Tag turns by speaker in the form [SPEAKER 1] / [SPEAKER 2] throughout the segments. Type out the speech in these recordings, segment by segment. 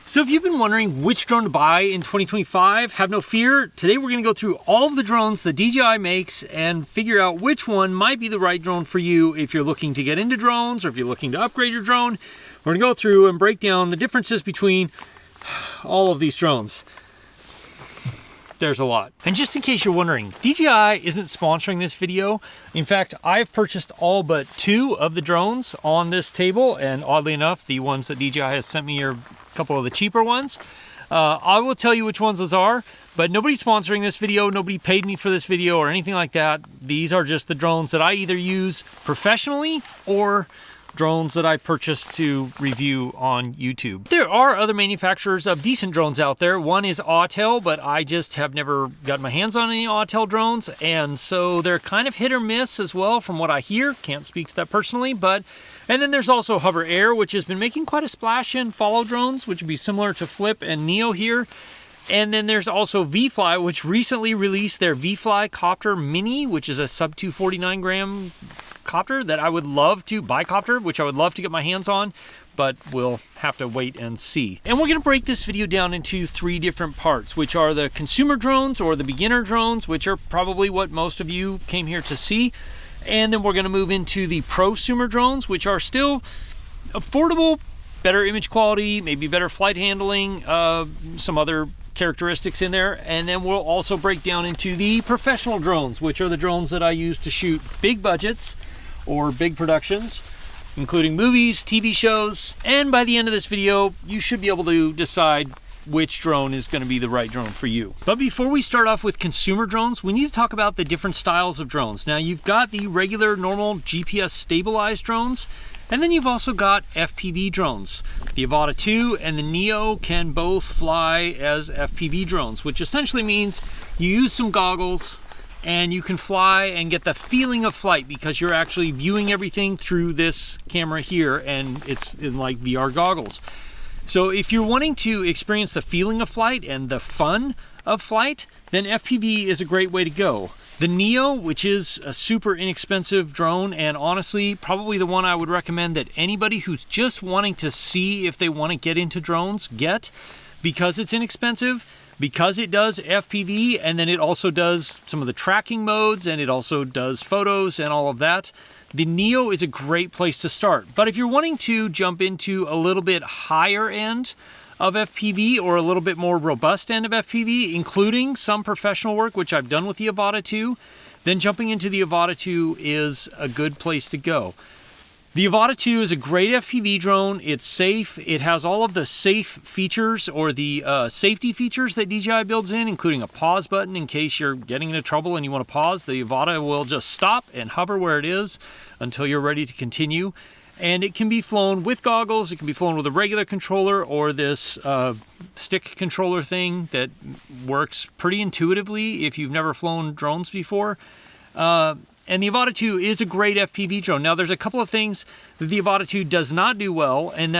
[SPEAKER 1] So if you've been wondering which drone to buy in 2025, have no fear. Today we're going to go through all of the drones that DJI makes and figure out which one might be the right drone for you if you're looking to get into drones or if you're looking to upgrade your drone. We're going to go through and break down the differences between all of these drones. There's a lot. And just in case you're wondering, DJI isn't sponsoring this video. In fact, I've purchased all but 2 of the drones on this table, and oddly enough, the ones that DJI has sent me are a couple of the cheaper ones. I will tell you which ones those are, but nobody's sponsoring this video. Nobody paid me for this video or anything like that. These are just the drones that I either use professionally or drones that I purchased to review on YouTube. There are other manufacturers of decent drones out there. One is Autel, but I just have never gotten my hands on any Autel drones, and so they're kind of hit or miss as well from what I hear. Can't speak to that personally, but and then there's also Hover Air, which has been making quite a splash in follow drones, which would be similar to Flip and Neo here. And then there's also VFly, which recently released their VFly Copter Mini, which is a sub 249 gram copter that I would love to, bicopter, which I would love to get my hands on, but we'll have to wait and see. And we're gonna break this video down into 3 different parts, which are the consumer drones or the beginner drones, which are probably what most of you came here to see. And then we're gonna move into the prosumer drones, which are still affordable, better image quality, maybe better flight handling, some other characteristics in there. And then we'll also break down into the professional drones, which are the drones that I use to shoot big budgets or big productions, including movies, TV shows. And by the end of this video, you should be able to decide which drone is going to be the right drone for you. But before we start off with consumer drones, we need to talk about the different styles of drones. Now, you've got the regular, normal GPS stabilized drones, and then you've also got FPV drones. The Avata 2 and the Neo can both fly as FPV drones, which essentially means you use some goggles and you can fly and get the feeling of flight because you're actually viewing everything through this camera here, and it's in like VR goggles. So if you're wanting to experience the feeling of flight and the fun of flight, then FPV is a great way to go. The Neo, which is a super inexpensive drone, and honestly, probably the one I would recommend that anybody who's just wanting to see if they want to get into drones get, because it's inexpensive, because it does FPV, and then it also does some of the tracking modes, and it also does photos and all of that. The Neo is a great place to start. But if you're wanting to jump into a little bit higher end of FPV or a little bit more robust end of FPV, including some professional work, which I've done with the Avata 2, then jumping into the Avata 2 is a good place to go. The Avata 2 is a great FPV drone. It's safe. It has all of the safe features or the safety features that DJI builds in, including a pause button in case you're getting into trouble and you want to pause. The Avata will just stop and hover where it is until you're ready to continue. And it can be flown with goggles. It can be flown with a regular controller or this stick controller thing that works pretty intuitively if you've never flown drones before. And the Avata 2 is a great FPV drone. Now, there's a couple of things that the Avata 2 does not do well, and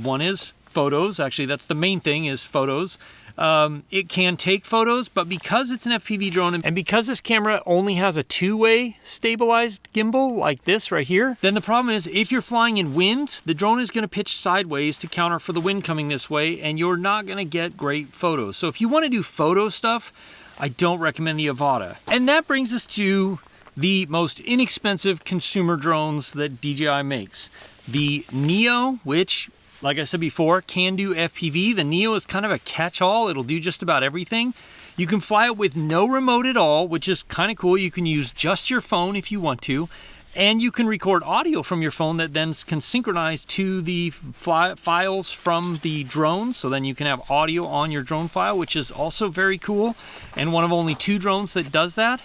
[SPEAKER 1] one is photos. Actually, that's the main thing, is photos. It can take photos, but because it's an FPV drone and because this camera only has a 2-way stabilized gimbal like this right here, then the problem is if you're flying in wind, the drone is going to pitch sideways to counter for the wind coming this way, and you're not going to get great photos. So if you want to do photo stuff, I don't recommend the Avata. And that brings us to the most inexpensive consumer drones that DJI makes. The Neo, which, like I said before, can do FPV. The Neo is kind of a catch-all. It'll do just about everything. You can fly it with no remote at all, which is kind of cool. You can use just your phone if you want to. And you can record audio from your phone that then can synchronize to the files from the drone. So then you can have audio on your drone file, which is also very cool. And one of only 2 drones that does that.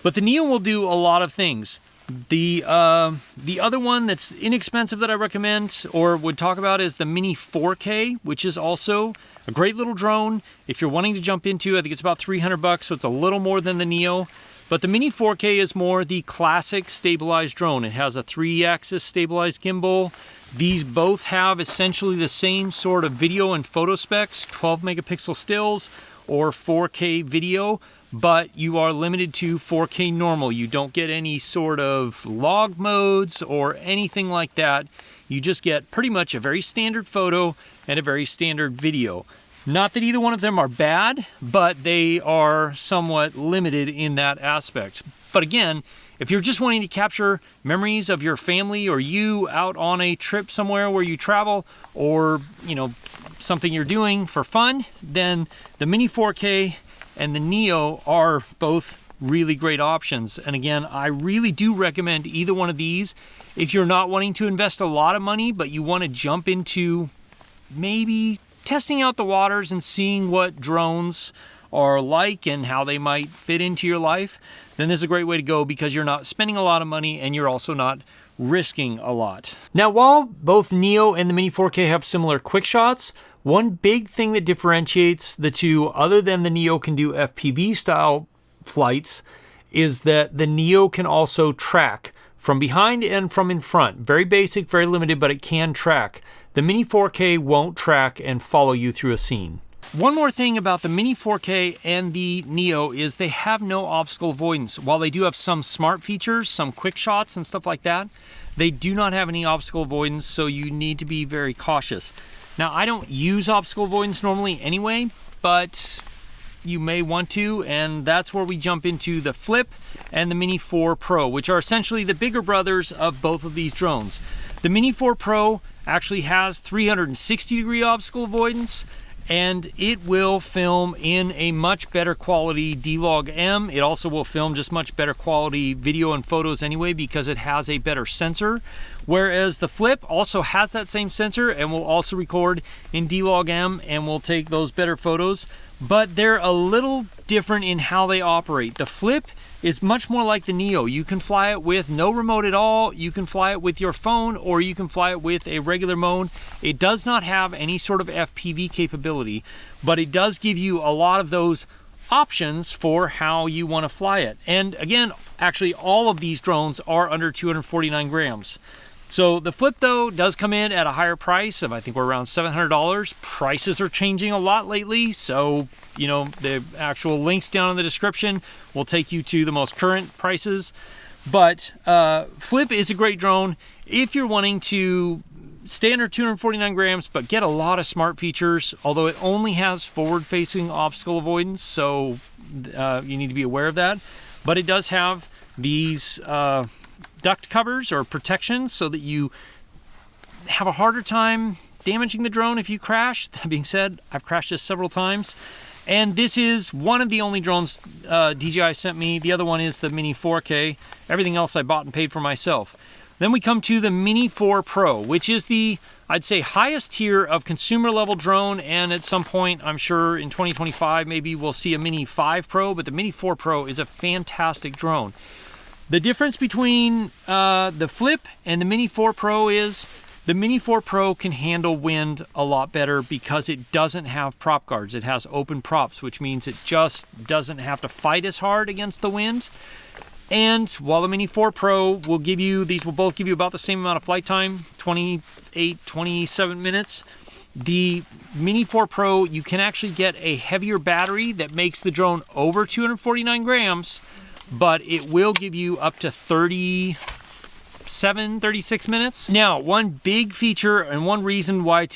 [SPEAKER 1] But the Neo will do a lot of things. The other one that's inexpensive that I recommend or would talk about is the Mini 4K, which is also a great little drone. If you're wanting to jump into, I think it's about $300, so it's a little more than the Neo. But the Mini 4K is more the classic stabilized drone. It has a 3-axis stabilized gimbal. These both have essentially the same sort of video and photo specs, 12 megapixel stills or 4K video. But you are limited to 4K normal. You don't get any sort of log modes or anything like that. You just get pretty much a very standard photo and a very standard video. Not that either one of them are bad, but they are somewhat limited in that aspect. But again, if you're just wanting to capture memories of your family or you out on a trip somewhere where you travel, or something you're doing for fun, then the Mini 4K and the Neo are both really great options. And again, I really do recommend either one of these if you're not wanting to invest a lot of money, but you want to jump into maybe testing out the waters and seeing what drones are like and how they might fit into your life. Then this is a great way to go, because you're not spending a lot of money and you're also not risking a lot. Now, while both Neo and the Mini 4K have similar quick shots, one big thing that differentiates the two, other than the Neo can do FPV style flights, is that the Neo can also track from behind and from in front. Very basic, very limited, but it can track. The Mini 4K won't track and follow you through a scene. One more thing about the Mini 4K and the Neo is they have no obstacle avoidance. While they do have some smart features, some quick shots and stuff like that, they do not have any obstacle avoidance, so you need to be very cautious. Now, I don't use obstacle avoidance normally anyway, but you may want to, and that's where we jump into the Flip and the Mini 4 Pro, which are essentially the bigger brothers of both of these drones. The Mini 4 Pro actually has 360-degree obstacle avoidance, and it will film in a much better quality D-Log-M. It also will film just much better quality video and photos anyway, because it has a better sensor. Whereas the Flip also has that same sensor and will also record in D-Log-M and will take those better photos, but they're a little different in how they operate. The Flip is much more like the Neo. You can fly it with no remote at all, you can fly it with your phone, or you can fly it with a regular mode. It does not have any sort of FPV capability, but it does give you a lot of those options for how you want to fly it. And again, actually all of these drones are under 249 grams. So the Flip, though, does come in at a higher price of, I think we're around $700. Prices are changing a lot lately, so the actual links down in the description will take you to the most current prices. But Flip is a great drone if you're wanting to stay under 249 grams but get a lot of smart features, although it only has forward-facing obstacle avoidance, so you need to be aware of that. But it does have these duct covers or protections so that you have a harder time damaging the drone if you crash. That being said, I've crashed this several times, and this is one of the only drones DJI sent me. The other one is the Mini 4K. Everything else I bought and paid for myself. Then we come to the Mini 4 Pro, which is the, I'd say, highest tier of consumer level drone, and at some point, I'm sure in 2025, maybe we'll see a Mini 5 Pro, but the Mini 4 Pro is a fantastic drone. The difference between the Flip and the Mini 4 Pro is the Mini 4 Pro can handle wind a lot better because it doesn't have prop guards. It has open props, which means it just doesn't have to fight as hard against the wind. And while the Mini 4 Pro will give you, these will both give you about the same amount of flight time, 28, 27 minutes. The Mini 4 Pro, you can actually get a heavier battery that makes the drone over 249 grams, but it will give you up to 36 minutes. Now, one big feature and one reason why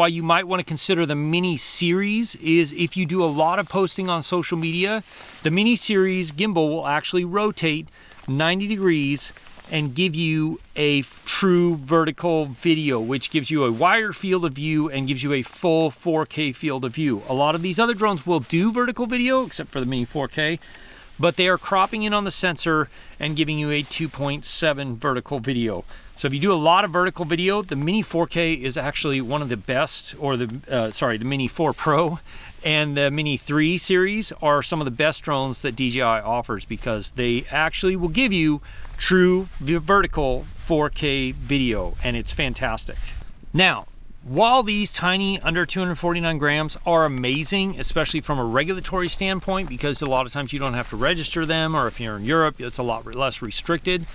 [SPEAKER 1] you might want to consider the Mini series is if you do a lot of posting on social media, the Mini series gimbal will actually rotate 90 degrees and give you a true vertical video, which gives you a wider field of view and gives you a full 4K field of view. A lot of these other drones will do vertical video, except for the Mini 4K, but they are cropping in on the sensor and giving you a 2.7 vertical video. So if you do a lot of vertical video, the Mini 4K is actually one of the best, or the Mini 4 Pro and the Mini 3 series are some of the best drones that DJI offers, because they actually will give you true vertical 4K video, and it's fantastic. Now, while these tiny under 249 grams are amazing, especially from a regulatory standpoint, because a lot of times you don't have to register them, or if you're in Europe, it's a lot less restricted.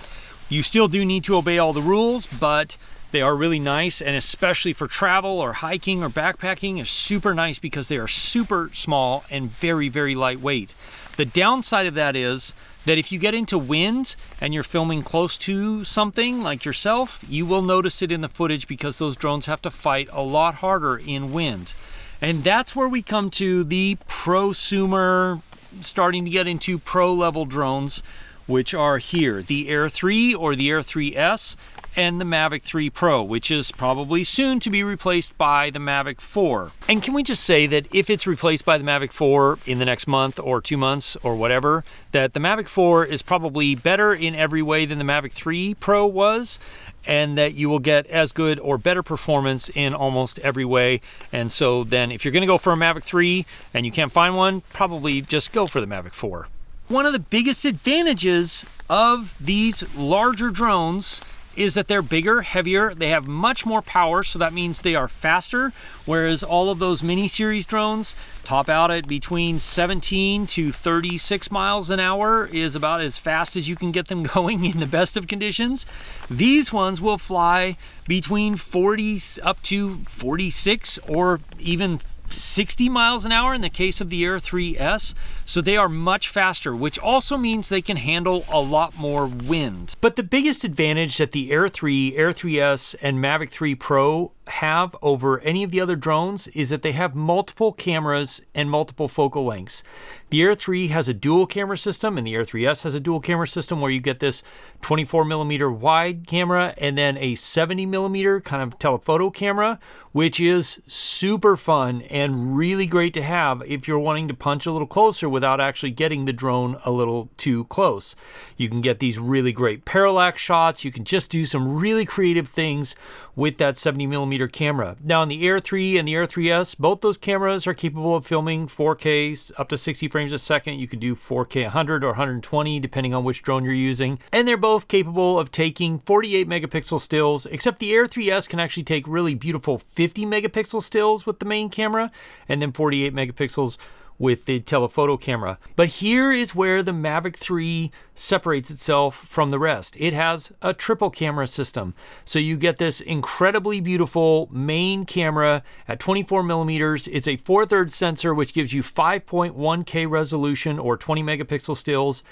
[SPEAKER 1] You still do need to obey all the rules, but They are really nice, and especially for travel or hiking or backpacking is super nice because they are super small and very, very lightweight. The downside of that is that if you get into wind and you're filming close to something like yourself, you will notice it in the footage because those drones have to fight a lot harder in wind. And that's where we come to the prosumer, starting to get into pro level drones, which are here, the Air 3 or the Air 3S and the Mavic 3 Pro, which is probably soon to be replaced by the Mavic 4. And can we just say that if it's replaced by the Mavic 4 in the next month or 2 months or whatever, that the Mavic 4 is probably better in every way than the Mavic 3 Pro was, and that you will get as good or better performance in almost every way. And so then if you're gonna go for a Mavic 3 and you can't find one, probably just go for the Mavic 4. One of the biggest advantages of these larger drones is that they're bigger, heavier, they have much more power, so that means they are faster, whereas all of those mini series drones top out at between 17 to 36 miles an hour is about as fast as you can get them going in the best of conditions. These ones will fly between 40 up to 46 or even 60 miles an hour in the case of the Air 3S. So they are much faster, which also means they can handle a lot more wind. But the biggest advantage that the Air 3, Air 3S, and Mavic 3 Pro have over any of the other drones is that they have multiple cameras and multiple focal lengths. The Air 3 has a dual camera system and the Air 3S has a dual camera system where you get this 24mm wide camera and then a 70mm kind of telephoto camera, which is super fun and really great to have if you're wanting to punch a little closer without actually getting the drone a little too close. You can get these really great parallax shots. You can just do some really creative things with that 70mm camera. Now on the Air 3 and the Air 3S, both those cameras are capable of filming 4K up to 60 frames a second. You can do 4K 100 or 120 depending on which drone you're using. And they're both capable of taking 48 megapixel stills, except the Air 3S can actually take really beautiful 50 megapixel stills with the main camera and then 48 megapixels with the telephoto camera. But here is where the Mavic 3 separates itself from the rest. It has a triple camera system. So you get this incredibly beautiful main camera at 24mm. It's a 4/3 sensor, which gives you 5.1K resolution or 20 megapixel stills.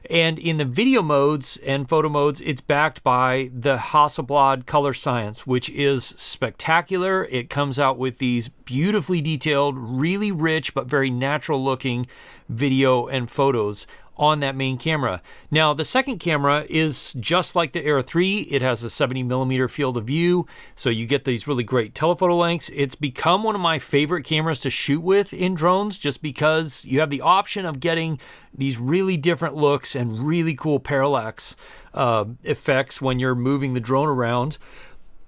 [SPEAKER 1] And in the video modes and photo modes, it's backed by the Hasselblad color science, which is spectacular. It comes out with these beautifully detailed, really rich, but very natural looking video and photos on that main camera. Now, the second camera is just like the Air 3. It has a 70mm field of view, so you get these really great telephoto lengths. It's become one of my favorite cameras to shoot with in drones just because you have the option of getting these really different looks and really cool parallax effects when you're moving the drone around.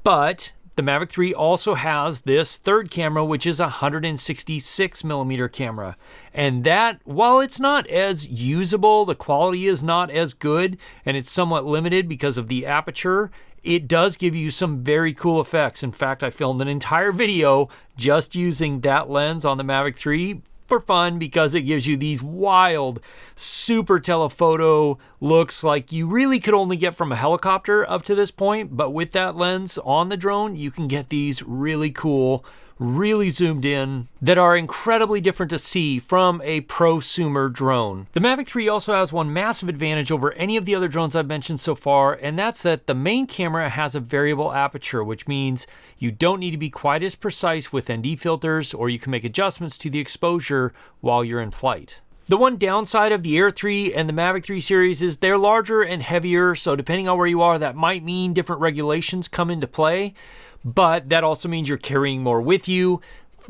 [SPEAKER 1] But the Mavic 3 also has this third camera, which is a 166mm camera. And that, while it's not as usable, the quality is not as good, and it's somewhat limited because of the aperture, it does give you some very cool effects. In fact, I filmed an entire video just using that lens on the Mavic 3 for fun because it gives you these wild, super telephoto looks like you really could only get from a helicopter up to this point. But with that lens on the drone, you can get these really cool, really zoomed in, that are incredibly different to see from a prosumer drone. The Mavic 3 also has one massive advantage over any of the other drones I've mentioned so far, and that's that the main camera has a variable aperture, which means you don't need to be quite as precise with ND filters, or you can make adjustments to the exposure while you're in flight. The one downside of the Air 3 and the Mavic 3 series is they're larger and heavier, so depending on where you are, that might mean different regulations come into play. But that also means you're carrying more with you.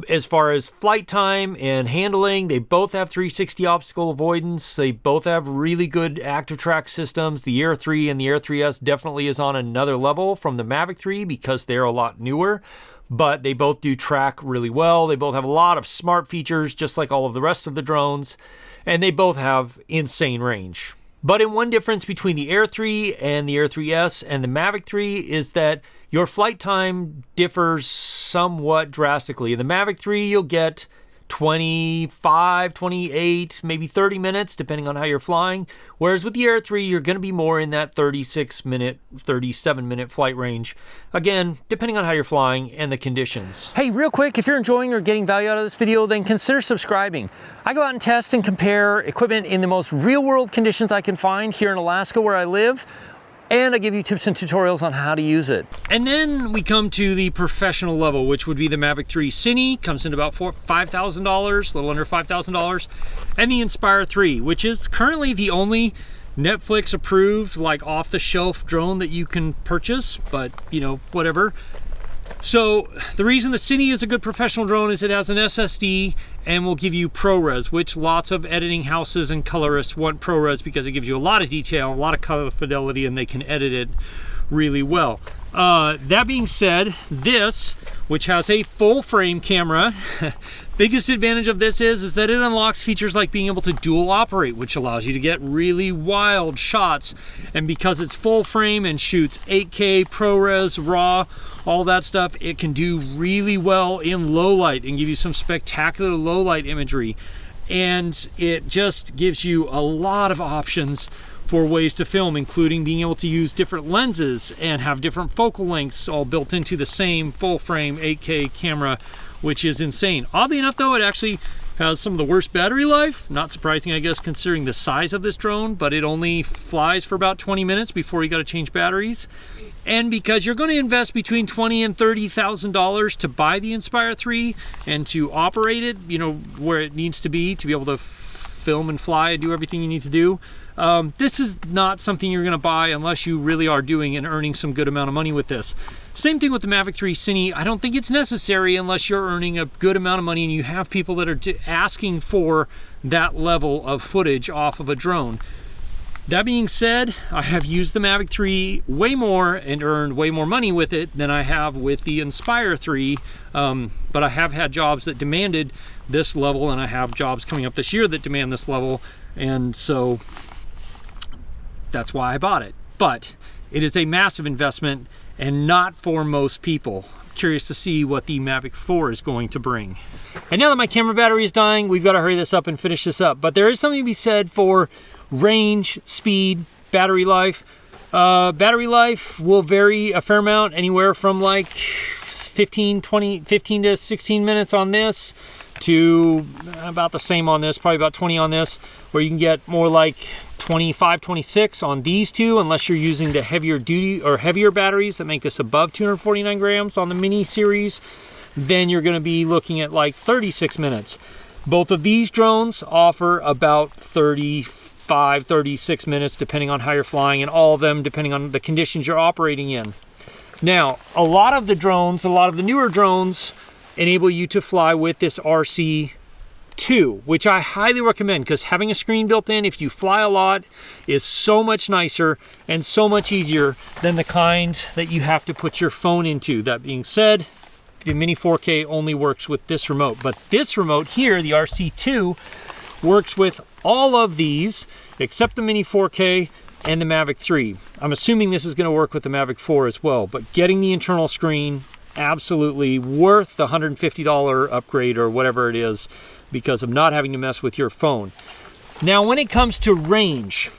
[SPEAKER 1] As far as flight time and handling, they both have 360 obstacle avoidance. They both have really good active track systems. The Air 3 and the Air 3S definitely is on another level from the Mavic 3 because they're a lot newer. But they both do track really well. They both have a lot of smart features, just like all of the rest of the drones. And they both have insane range. But in one difference between the Air 3 and the Air 3S and the Mavic 3 is that your flight time differs somewhat drastically. In the Mavic 3, you'll get 25, 28, maybe 30 minutes, depending on how you're flying. Whereas with the Air 3, you're going to be more in that 36-minute, 37-minute flight range. Again, depending on how you're flying and the conditions. Hey, real quick, if you're enjoying or getting value out of this video, then consider subscribing. I go out and test and compare equipment in the most real-world conditions I can find here in Alaska where I live. And I give you tips and tutorials on how to use it. And then we come to the professional level, which would be the Mavic 3 Cine, comes in about $5,000, a little under $5,000. And the Inspire 3, which is currently the only Netflix approved, like off the shelf drone that you can purchase, but you know, whatever. So the reason the Cine is a good professional drone is it has an SSD and will give you ProRes, which lots of editing houses and colorists want ProRes because it gives you a lot of detail, a lot of color fidelity, and they can edit it really well. That being said, this, which has a full frame camera, biggest advantage of this is that it unlocks features like being able to dual operate, which allows you to get really wild shots. And because it's full frame and shoots 8K, ProRes, RAW, all that stuff, it can do really well in low light and give you some spectacular low light imagery. And it just gives you a lot of options for ways to film, including being able to use different lenses and have different focal lengths all built into the same full frame 8K camera, which is insane. Oddly enough though, it actually has some of the worst battery life. Not surprising, I guess, considering the size of this drone, but it only flies for about 20 minutes before you got to change batteries. And because you're going to invest between $20,000 and $30,000 to buy the Inspire 3 and to operate it, you know, where it needs to be able to film and fly and do everything you need to do, this is not something you're going to buy unless you really are doing and earning some good amount of money with this. Same thing with the Mavic 3 Cine. I don't think it's necessary unless you're earning a good amount of money and you have people that are asking for that level of footage off of a drone. That being said, I have used the Mavic 3 way more and earned way more money with it than I have with the Inspire 3, but I have had jobs that demanded this level, and I have jobs coming up this year that demand this level, and so that's why I bought it. But it is a massive investment and not for most people. I'm curious to see what the Mavic 4 is going to bring. And now that my camera battery is dying, we've got to hurry this up and finish this up. But there is something to be said for range, speed, battery life. Battery life will vary a fair amount, anywhere from like 15 to 16 minutes on this to about the same on this, probably about 20 on this, where you can get more like 25, 26 on these two, unless you're using the heavier duty or heavier batteries that make this above 249 grams on the Mini series. Then you're going to be looking at like 36 minutes. Both of these drones offer about 35, 36 minutes, depending on how you're flying, and all of them depending on the conditions you're operating in. Now, a lot of the drones, a lot of the newer drones enable you to fly with this RC2, which I highly recommend, because having a screen built in, if you fly a lot, is so much nicer and so much easier than the kind that you have to put your phone into. That being said, the Mini 4K only works with this remote, but this remote here, the RC2, works with all of these except the Mini 4K and the Mavic 3. I'm assuming this is going to work with the Mavic 4 as well, but getting the internal screen, absolutely worth the $150 upgrade or whatever it is, because of not having to mess with your phone. Now, when it comes to range,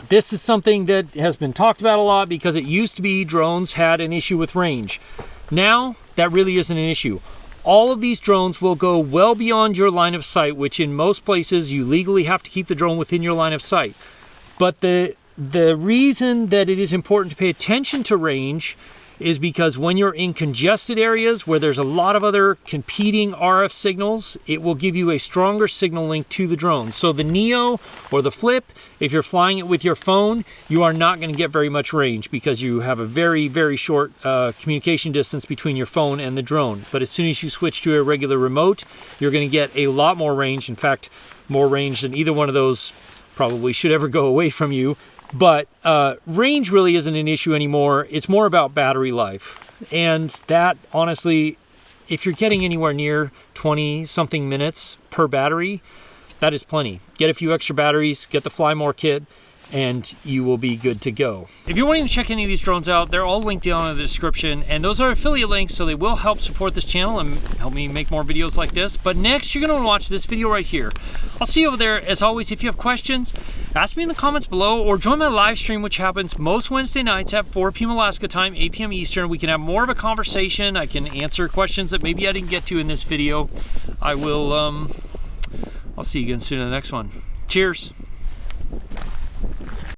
[SPEAKER 1] this is something that has been talked about a lot, because it used to be drones had an issue with range. Now, that really isn't an issue. All of these drones will go well beyond your line of sight, which in most places you legally have to keep the drone within your line of sight. But the reason that it is important to pay attention to range is because when you're in congested areas where there's a lot of other competing RF signals, it will give you a stronger signal link to the drone. So the Neo or the Flip, if you're flying it with your phone, you are not going to get very much range, because you have a very, very short communication distance between your phone and the drone. But as soon as you switch to a regular remote, you're going to get a lot more range. In fact, more range than either one of those probably should ever go away from you. But range really isn't an issue anymore. It's more about battery life. And that, honestly, if you're getting anywhere near 20-something minutes per battery, that is plenty. Get a few extra batteries, get the Fly More kit, and you will be good to go. If you're wanting to check any of these drones out, they're all linked down in the description, and those are affiliate links, so they will help support this channel and help me make more videos like this. But next, you're gonna watch this video right here. I'll see you over there. As always, if you have questions, ask me in the comments below, or join my live stream, which happens most Wednesday nights at 4 p.m. Alaska time, 8 p.m. Eastern. We can have more of a conversation. I can answer questions that maybe I didn't get to in this video. I'll see you again soon in the next one. Cheers.